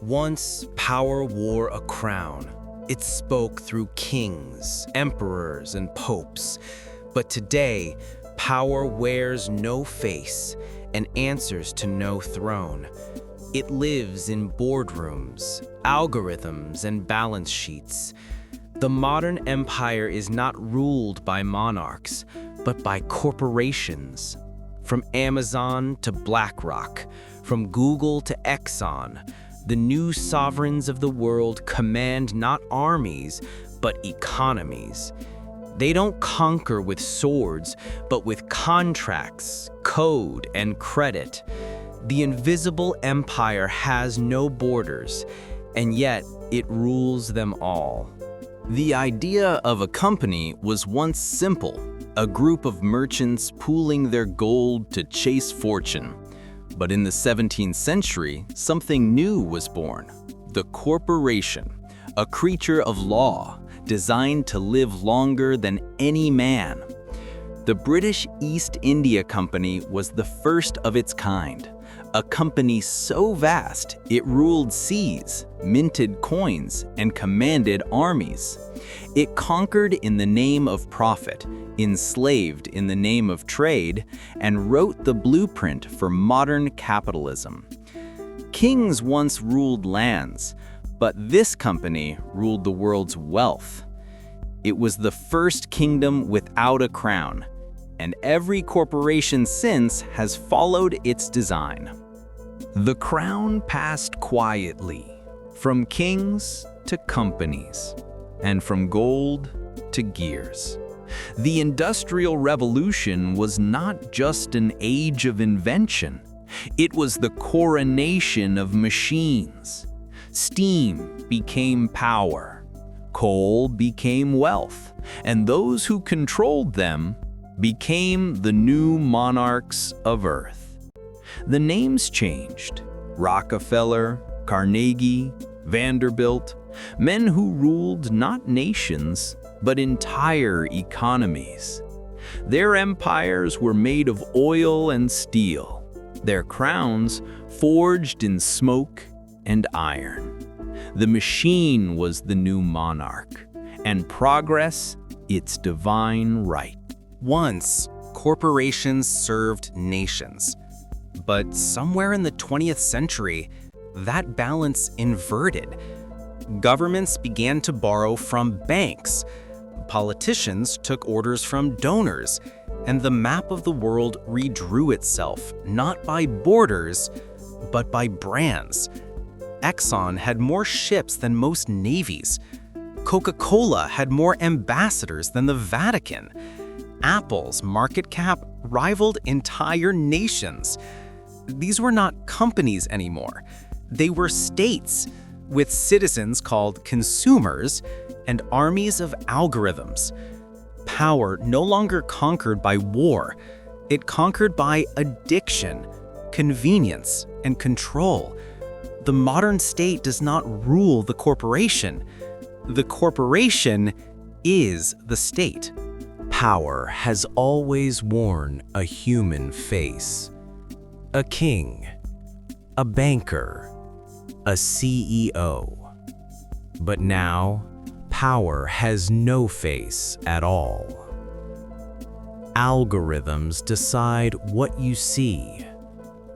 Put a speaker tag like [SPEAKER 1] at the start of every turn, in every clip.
[SPEAKER 1] Once, power wore a crown. It spoke through kings, emperors, and popes. But today, power wears no face and answers to no throne. It lives in boardrooms, algorithms, and balance sheets. The modern empire is not ruled by monarchs, but by corporations. From Amazon to BlackRock, from Google to Exxon, the new sovereigns of the world command not armies, but economies. They don't conquer with swords, but with contracts, code, and credit. The invisible empire has no borders, and yet it rules them all.
[SPEAKER 2] The idea of a company was once simple, a group of merchants pooling their gold to chase fortune. But in the 17th century, something new was born: the corporation, a creature of law, designed to live longer than any man. The British East India Company was the first of its kind, a company so vast it ruled seas, minted coins, and commanded armies. It conquered in the name of profit, enslaved in the name of trade, and wrote the blueprint for modern capitalism. Kings once ruled lands, but this company ruled the world's wealth. It was the first kingdom without a crown, and every corporation since has followed its design.
[SPEAKER 3] The crown passed quietly, from kings to companies, and from gold to gears. The Industrial Revolution was not just an age of invention, it was the coronation of machines. Steam became power, coal became wealth, and those who controlled them became the new monarchs of Earth. The names changed: Rockefeller, Carnegie, Vanderbilt, men who ruled not nations, but entire economies. Their empires were made of oil and steel, their crowns forged in smoke and iron. The machine was the new monarch, and progress its divine right.
[SPEAKER 1] Once, corporations served nations. But somewhere in the 20th century, that balance inverted. Governments began to borrow from banks. Politicians took orders from donors, and the map of the world redrew itself, not by borders, but by brands. Exxon had more ships than most navies. Coca-Cola had more ambassadors than the Vatican. Apple's market cap rivaled entire nations. These were not companies anymore. They were states, with citizens called consumers and armies of algorithms. Power no longer conquered by war. It conquered by addiction, convenience, and control. The modern state does not rule the corporation. The corporation is the state.
[SPEAKER 3] Power has always worn a human face. A king, a banker, a CEO. But now, power has no face at all. Algorithms decide what you see,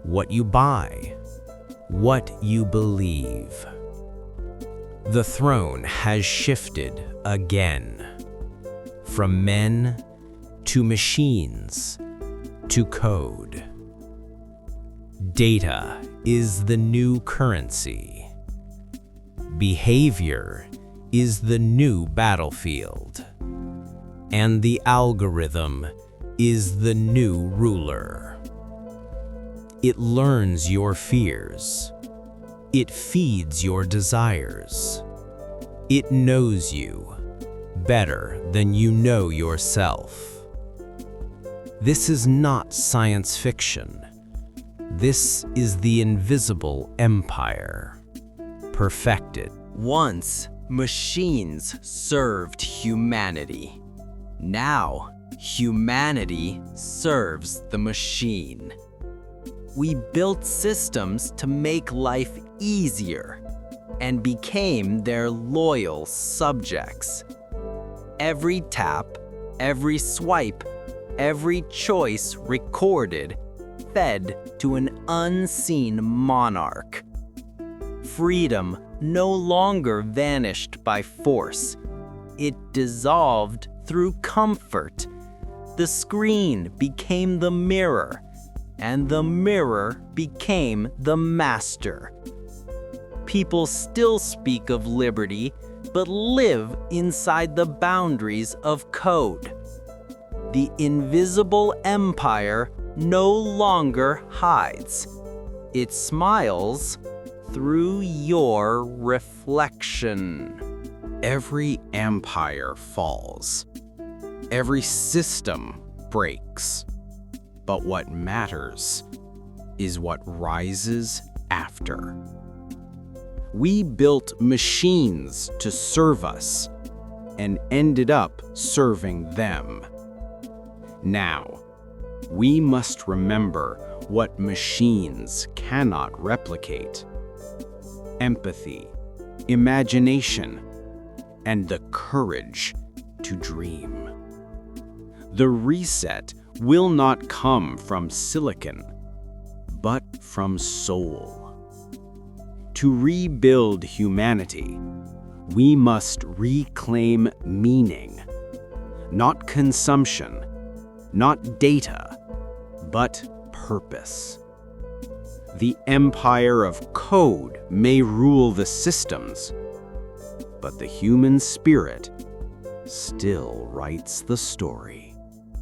[SPEAKER 3] what you buy, what you believe. The throne has shifted again, from men to machines to code. Data is the new currency. Behavior is the new battlefield. And the algorithm is the new ruler. It learns your fears. It feeds your desires. It knows you better than you know yourself. This is not science fiction. This is the invisible empire, perfected.
[SPEAKER 1] Once, machines served humanity. Now, humanity serves the machine.
[SPEAKER 2] We built systems to make life easier and became their loyal subjects. Every tap, every swipe, every choice recorded fed to an unseen monarch. Freedom no longer vanished by force. It dissolved through comfort. The screen became the mirror, and the mirror became the master. People still speak of liberty, but live inside the boundaries of code. The invisible empire no longer hides. It smiles through your reflection.
[SPEAKER 1] Every empire falls. Every system breaks. But what matters is what rises after. We built machines to serve us and ended up serving them. Now, we must remember what machines cannot replicate: empathy, imagination, and the courage to dream. The reset will not come from silicon, but from soul. To rebuild humanity, we must reclaim meaning, not consumption, not data, but purpose. The empire of code may rule the systems, but the human spirit still writes the story.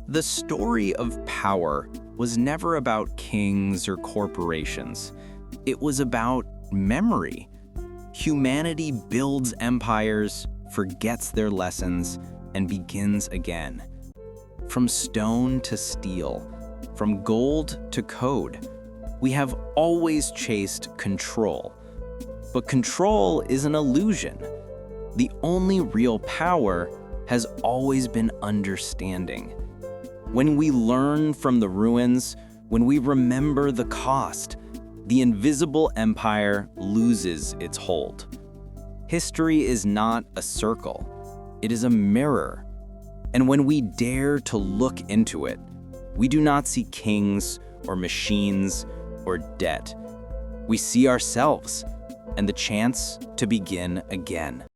[SPEAKER 2] The story of power was never about kings or corporations. It was about memory. Humanity builds empires, forgets their lessons, and begins again. From stone to steel, from gold to code, we have always chased control. But control is an illusion. The only real power has always been understanding. When we learn from the ruins, when we remember the cost, the invisible empire loses its hold. History is not a circle, it is a mirror. And when we dare to look into it, we do not see kings or machines or debt. We see ourselves and the chance to begin again.